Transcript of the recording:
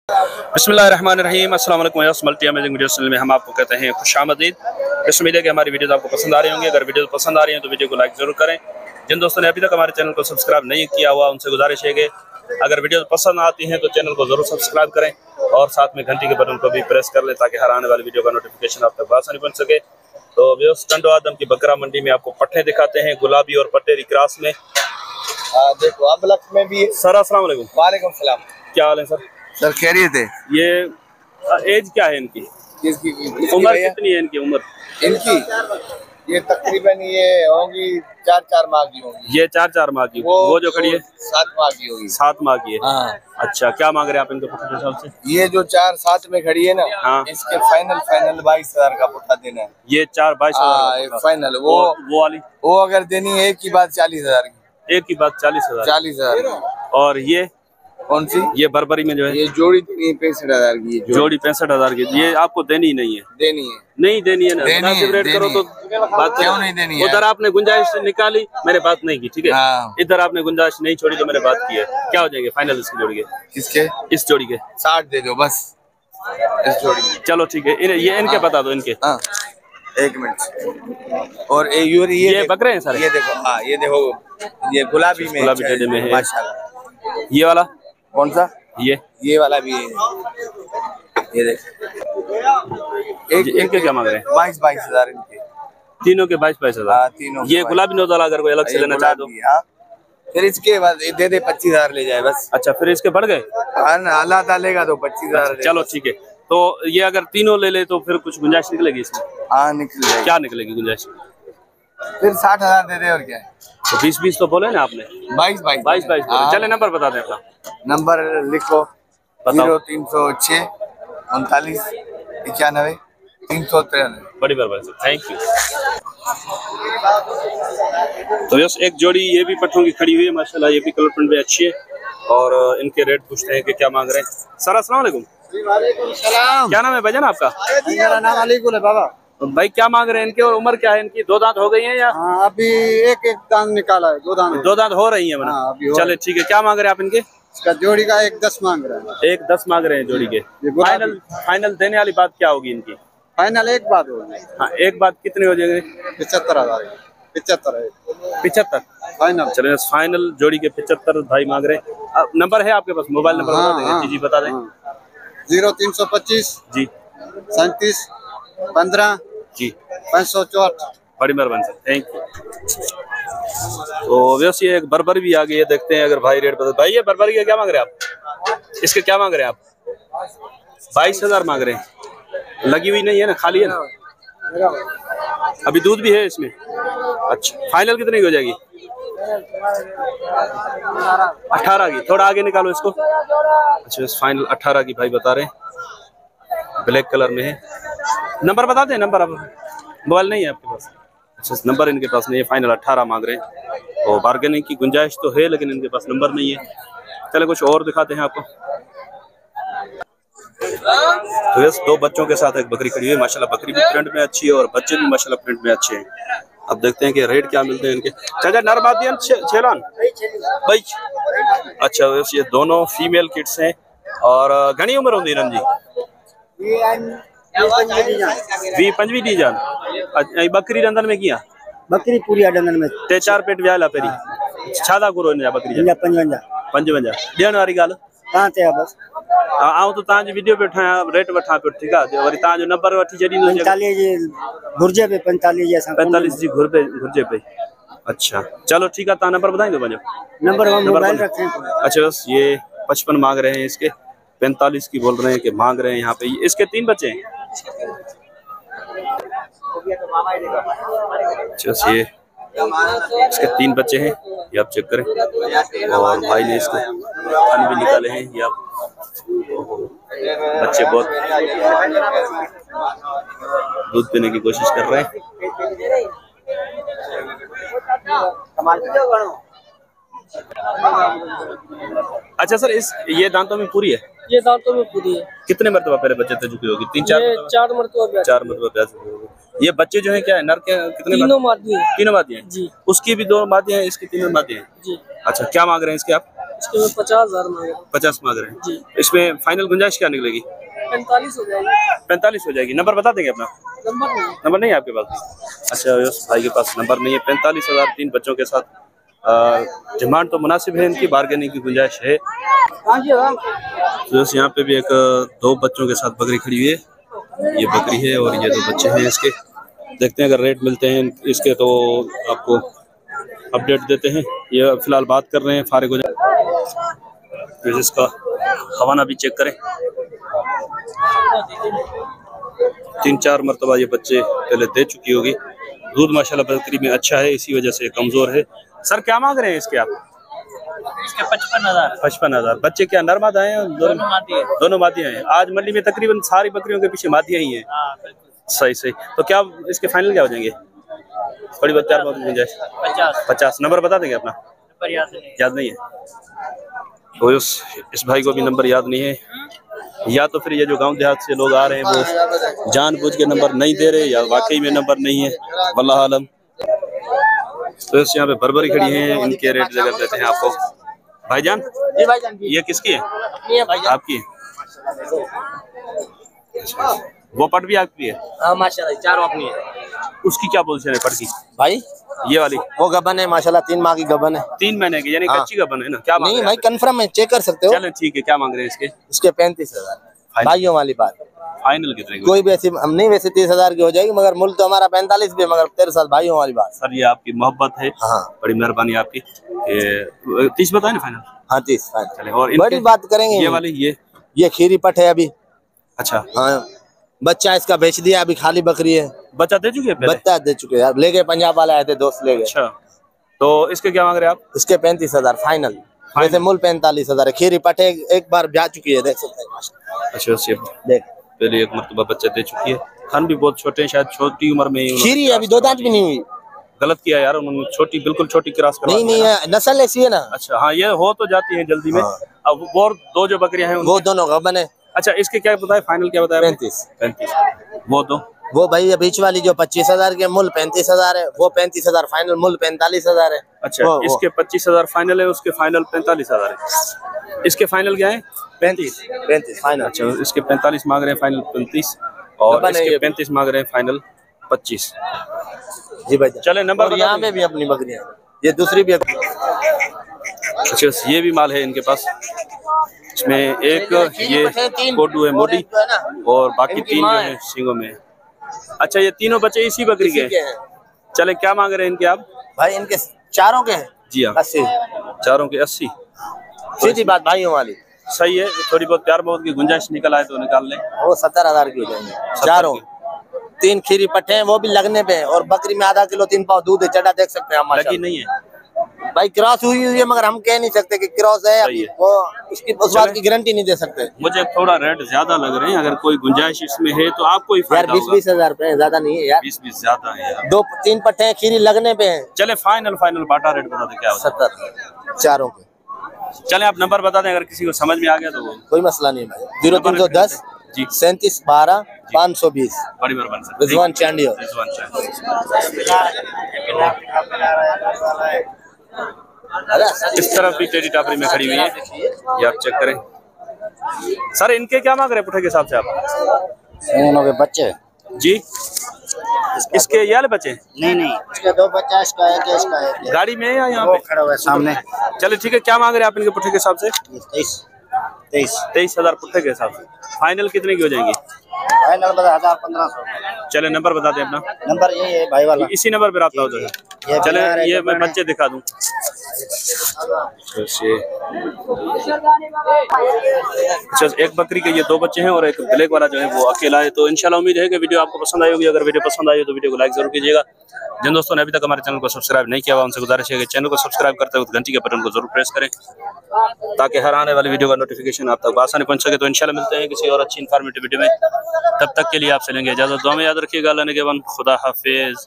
बिस्मिल्लाहिर्रहमानिर्रहीम, अस्सलाम वालेकुम। मल्टी अमेजिंग वीडियो चैनल में हम आपको कहते हैं खुशामदीद। इस उम्मीद है कि हमारी वीडियोस आपको पसंद आ रही होंगी। अगर वीडियो पसंद आ रही हैं तो वीडियो को लाइक जरूर करें। जिन दोस्तों ने अभी तक हमारे चैनल को सब्सक्राइब नहीं किया हुआ उनसे गुजारिश है कि अगर वीडियो पसंद आती हैं तो चैनल को जरूर सब्सक्राइब करें और साथ में घंटी के बटन को भी प्रेस कर लें ताकि हर आने वाली वीडियो का नोटिफिकेशन आप तक बआसानी पहुंच सके। तो व्यूअर्स, टंडो आदम की बकरा मंडी में आपको पट्टे दिखाते हैं गुलाबी और पटेरी क्रॉस में। देखो अबलख में भी। सर अस्सलाम वालेकुम। वालेकुम सलाम। क्या हाल है सर? सर खैरियत है। ये एज क्या है इनकी? उम्र कितनी है इनकी? उम्र इनकी ये तकरीबन ये होगी 4 माह की होगी। ये 4 माह की। वो जो खड़ी है 7 माह की होगी। 7 माह की है। हाँ। अच्छा, क्या मांग रहे हैं आप इनके पुट्ठे हिसाब से? ये जो 4-7 में खड़ी है ना, हाँ। इसके फाइनल 22,000 का पुट्ठा देना है। ये 4-22,000 फाइनल। वो वाली वो अगर देनी है एक की बात 40,000 की। एक की बात 40,000। 40,000। और ये कौन सी? ये बर्बरी में जो है ये जोड़ी 65,000 की। जोड़ी 65,000 की। ये आपको देनी ही नहीं है? देनी है। नहीं देनी है ना? मुनासिब रेट करो तो बात क्यों नहीं देनी है? उधर आपने गुंजाइश निकाली, मैंने बात नहीं की, ठीक है। हाँ। इधर आपने गुंजाइश नहीं छोड़ी तो मैंने बात की है। क्या हो जाएंगे फाइनल इसकी जोड़ी के? किसके? इस जोड़ी के 60 दे दो बस इस जोड़ी में। चलो ठीक है। ये इनके बता दो इनके। हाँ। 1 मिनट। और ये बकरे हैं सारे? ये देखो। हाँ, ये देखो, ये गुलाबी में है माशाल्लाह। ये वाला कौन सा? ये वाला भी है। ये देखो। इनके क्या मांग रहे हैं? 22,000 इनके तीनों के 22,000। हाँ, तीनों। ये गुलाबी नौजवाला अगर कोई अलग से लेना चाहे तो? हाँ। फिर इसके बाद दे दे 25,000 ले जाए बस। अच्छा, फिर इसके बढ़ गए? अल्लाह ताला लेगा तो 25,000। चलो ठीक है। तो ये अगर तीनों ले ले तो फिर कुछ गुंजाइश निकलेगी इसमें? हाँ निकलेगी। क्या निकलेगी गुंजाइश? फिर 60,000 दे दे और क्या है। तो 20-20 तो बोले ना आपने? 22 चले नंबर बता दें अपना। नंबर लिखो। 0306 39 91 393। बड़ी बर्बाद सर, थैंक यू। तो यस, एक जोड़ी ये भी पट्टों की खड़ी हुई है माशाल्लाह। ये भी कलर प्रिंट में अच्छी है और इनके रेट पूछते हैं कि क्या मांग रहे हैं। सर अस्सलाम वालेकुम। वालेकुम सलाम। क्या नाम है भाईजान आपका? मेरा नाम अलीकुल है बाबा। तो भाई क्या मांग रहे हैं इनके और उम्र क्या है इनकी? 2 दांत हो गई हैं या? हाँ, अभी एक दांत निकाला है। 2 दांत हो रही है। हाँ, चले ठीक है। क्या मांग रहे हैं आप इनके? इसका जोड़ी का 1,10 मांग रहा है। 1,10 मांग रहे हैं जोड़ी के। फाइनल देने वाली बात क्या होगी इनकी? फाइनल एक बात होगी। हाँ, एक बात कितने हो जाएंगे? 75,000। 75 फाइनल। चलिए, फाइनल जोड़ी के 75 भाई मांग रहे हैं। नंबर है आपके पास? मोबाइल नंबर बता देंगे? जी बता दें। 0325 जी 37 15 जी 564। बड़ी मेहरबानी सर, थैंक यू। तो वैसे ये एक बर्बर भी आ गई है, देखते हैं अगर भाई रेट बता। भाई ये बर्बर के क्या मांग रहे हैं आप? इसके क्या मांग रहे हैं आप? 22,000 मांग रहे हैं। लगी हुई नहीं है ना, खाली है ना? अभी दूध भी है इसमें? अच्छा, फाइनल कितने की हो जाएगी? 18 की। थोड़ा आगे निकालो इसको। अच्छा, फाइनल 18 की भाई बता रहे हैं। ब्लैक कलर में है। नंबर बता दें। नंबर आप मोबाइल नहीं है आपके पास? अच्छा, नंबर इनके पास नहीं है। फाइनल 18 मांग रहे हैं। तो बार्गेनिंग की गुंजाइश तो है लेकिन इनके पास नंबर नहीं है। चले कुछ और दिखाते हैं आपको। तो यस, 2 बच्चों के साथ एक बकरी खड़ी है माशाल्लाह। बकरी भी प्रिंट में अच्छी है और बच्चे भी माशाल्लाह प्रिंट में अच्छे हैं। अब देखते हैं कि रेट क्या मिलते हैं इनके। चाचा नरमादियन छेलान भाई। अच्छा, वैसे ये दोनों फीमेल किड्स हैं और घनी उम्र होती है जी? 25 दी जान। बकरी रंधन में किया? बकरी पूरी डंगन में ते 4 पेट व्याला पेरी छादा करो ने बकरी 55 ॾियण वारी ॻाल्हि कहां ते है बस। आऊं तो तांजी वीडियो पे ठाया रेट वठा पे, ठीक है। वरी तांजो नंबर वठी जडी 45 जी घुर्जे पे 45 जी असा 45 जी घुर्जे पे। अच्छा चलो ठीक है, ता नंबर बताई दो मुझे। नंबर मोबाइल रखें। अच्छा बस ये 55 मांग रहे हैं, इसके 45 की बोल रहे हैं कि मांग रहे हैं यहाँ पे। इसके 3 बच्चे हैं। अच्छा, ये इसके 3 बच्चे हैं, ये आप चेक करें। और भाई ने इसके खाने भी निकाले हैं। ये आप बच्चे बहुत दूध पीने की कोशिश कर रहे हैं। अच्छा सर, ये दांतों में पूरी है? ये दांतों में पूरी है। कितने मरतबा पहले बच्चे दे चुकी होगी? 4 मरतबा। 4 मरतबा। ये बच्चे जो है क्या है, नर के कितने? तीनों मादी हैं। तीनों मादी हैं जी। उसकी भी 2 मादी हैं, इसकी 3 मादी हैं जी। अच्छा, क्या मांग रहे हैं इसके आप? इसके में 50,000 मांग रहे हैं। 50 मांग रहे हैं जी। इसमें फाइनल गुंजाइश क्या निकलेगी? 45 हो जाएगी। 45 हो जाएगी। नंबर बता देंगे अपना? नंबर नहीं है आपके पास? अच्छा यस भाई के पास नंबर नहीं है। 45,000 3 बच्चों के साथ। डिमांड तो मुनासिब है इनकी, बार्गेनिंग की गुंजाइश है। तो यहाँ पे भी एक 2 बच्चों के साथ बकरी खड़ी हुई है। ये बकरी है और ये 2 बच्चे हैं इसके। देखते हैं अगर रेट मिलते हैं इसके तो आपको अपडेट देते हैं। ये फिलहाल बात कर रहे हैं, फारिग हो जाए इसका हवाना भी चेक करें। 3-4 मरतबा ये बच्चे पहले दे चुकी होगी। दूध माशाल्लाह बकरी में अच्छा है, इसी वजह से कमजोर है। सर क्या मांग रहे हैं इसके आप? इसके 55,000। 55,000। बच्चे क्या नर मादा हैं? दोनों मादियाँ हैं। आज मंडी में तकरीबन सारी बकरियों के पीछे मादियाँ ही हैं। सही सही। तो क्या इसके फाइनल क्या हो जाएंगे? थोड़ी बहुत 4 गुंजाइश। 50। नंबर बता देंगे अपना? याद नहीं है तो इस भाई को भी नंबर याद नहीं है, या तो फिर ये जो गांव देहात से लोग आ रहे हैं वो जानबूझ के नंबर नहीं दे रहे या वाकई में नंबर नहीं है, वल्लाह आलम। तो यहाँ पे बरबरी खड़ी है, इनके रेट जगह देते हैं आपको। भाईजान जी भाईजान, ये किसकी है? अपनी है भाईजान। आपकी है? वो पट भी आपकी है? हाँ माशाल्लाह, चारों अपनी है। उसकी क्या पोजीशन है पट की? भाई ये वाली वो गबन है माशाल्लाह, 3 माह की गबन है। 3 महीने की, यानी हाँ। कच्ची गबन है ना? क्या मांग नहीं रहे भाई हैं? कंफर्म है, चेक कर सकते हो। चलो ठीक है। क्या मांग रहे हैं इसके? इसके 35,000 भाइयों वाली बात। फाइनल कितने की? कोई भी ऐसी हम नहीं, वैसे 30,000 की हो जाएगी, मगर मूल्य तो हमारा 45 भी है, मगर तेरे साथ भाइयों वाली बात। सर ये आपकी मोहब्बत है, हाँ बड़ी मेहरबानी आपकी। 30 बताए ना फाइनल? हाँ 30। चले। और बड़ी बात करेंगे। ये वाली ये खीरी पट है अभी। अच्छा हाँ बच्चा इसका बेच दिया, अभी खाली बकरी है। बच्चा दे चुके हैं पहले? बच्चा दे चुके यार, ले गए पंजाब वाले आए थे, दोस्त ले गए। अच्छा तो इसके क्या मांग रहे हैं आप? इसके 35,000 फाइनल। वैसे मूल 45,000 है। खीरी पट एक बार जा चुकी है, देख सकते हैं। अच्छा से देख पहले एक मरतबा बच्चा दे चुकी है। खान भी बहुत छोटे हैं, शायद छोटी उम्र में ही खीरी है, अभी 2 दांत भी नहीं हुई। गलत किया यार उन्होंने, छोटी बिल्कुल छोटी क्रॉस करवा नहीं दिया। नहीं, नस्ल ऐसी है ना। अच्छा हाँ, ये हो तो जाती है जल्दी में। हाँ। अब वो 2 जो बकरियां हैं वो दोनों गबन है। अच्छा इसके क्या बताया फाइनल? क्या बताया? 35। वो 2 वो भाई ये बीच वाली जो 25,000 के मूल 35,000 है, वो 35,000 फाइनल, मूल 45,000 है। अच्छा वो इसके 25,000 फाइनल है, उसके फाइनल 45,000 है। इसके फाइनल क्या है? 35 फाइनल। अच्छा इसके 45 मांग रहे हैं, फाइनल 35, और इसके 35 मांग रहे हैं, फाइनल 25। जी भाई चले नंबर और यहाँ पे भी अपनी बकरियां, ये दूसरी भी। अच्छा ये भी माल है इनके पास। इसमें एक ये कोडू है मोटी, और बाकी 3 जो है सिंगों में। अच्छा ये तीनों बच्चे इसी बकरी के हैं। चले क्या मांग रहे हैं इनके आप? भाई इनके चारों के हैं जी हाँ 80। चारों के 80। सीधी बात भाइयों वाली। सही है, थोड़ी बहुत प्यार मोहब्बत की गुंजाइश निकल आए तो निकाल लें। वो 70,000 की हो जाएंगे चारों। 3 खीरी पट्टे हैं, वो भी लगने पे हैं, और बकरी में आधा किलो 3 पाव दूध है, चटा देख सकते हैं हम। लगी नहीं है भाई, क्रॉस हुई है, मगर हम कह नहीं सकते कि क्रॉस है, सही है। वो उसकी उस बात की गारंटी नहीं दे सकते। मुझे थोड़ा रेट ज्यादा लग रहे हैं, अगर कोई गुंजाइश इसमें है तो आपको ही यार फायदा 20-20 हजार रुपए ज्यादा नहीं है यार। 20-20 ज्यादा है यार। 2-3 पट्टे हैं, खीरी लगने पे हैं। चले फाइनल बाटा रेट बता दें क्या होता 70 चारों के। है? चले आप नंबर बता दें, अगर किसी को समझ में आ गया तो वो। कोई मसला नहीं भाई। 0310 जी 37 12 520। बड़ी मेहरबानी सर। रिजवान चांडियो। रिजवान चांडियो। इस तरफ भी टेडी टापरी में खड़ी हुई है, ये आप चेक करें। सर इनके क्या मांग रहे हैं पुठे के हिसाब से आप? इन के बच्चे जी इसके ये वाले बच्चे? नहीं नहीं, इसके 2 बच्चा, इसका एक, इसका एक। गाड़ी में है या यहाँ वो पे? खड़ा हुआ है सामने। चलिए ठीक है, क्या मांग रहे हैं आप इनके पुठे के हिसाब से? 23,000 पुठे के हिसाब से। फाइनल कितने की हो जाएंगी? फाइनल 1500। चले नंबर बता दें अपना। नंबर यही है भाई वाला। इसी नंबर पर आपका होता है। चले ये मैं बच्चे दिखा दूं। अच्छा एक बकरी के ये 2 बच्चे हैं और एक ब्लैक वाला जो है वो अकेला है। तो इंशाल्लाह उम्मीद है कि वीडियो आपको पसंद आई होगी। अगर वीडियो पसंद आई हो तो वीडियो को लाइक जरूर कीजिएगा। जिन दोस्तों ने अभी तक हमारे चैनल को सब्सक्राइब नहीं किया हुआ उनसे गुजारिश है कि चैनल को सब्सक्राइब करते वक्त घंटी के बटन को जरूर प्रेस करें, ताकि हर आने वाली वीडियो का नोटिफिकेशन आप तक आसानी पहुंच सके। तो इंशाल्लाह मिलते हैं किसी और अच्छी इन्फॉर्मेटिव वीडियो में, तब तक के लिए आपसे लेंगे इजाजत। दुआ में याद रखिएगा। अल्लाह ने के बन, खुदा हाफिज।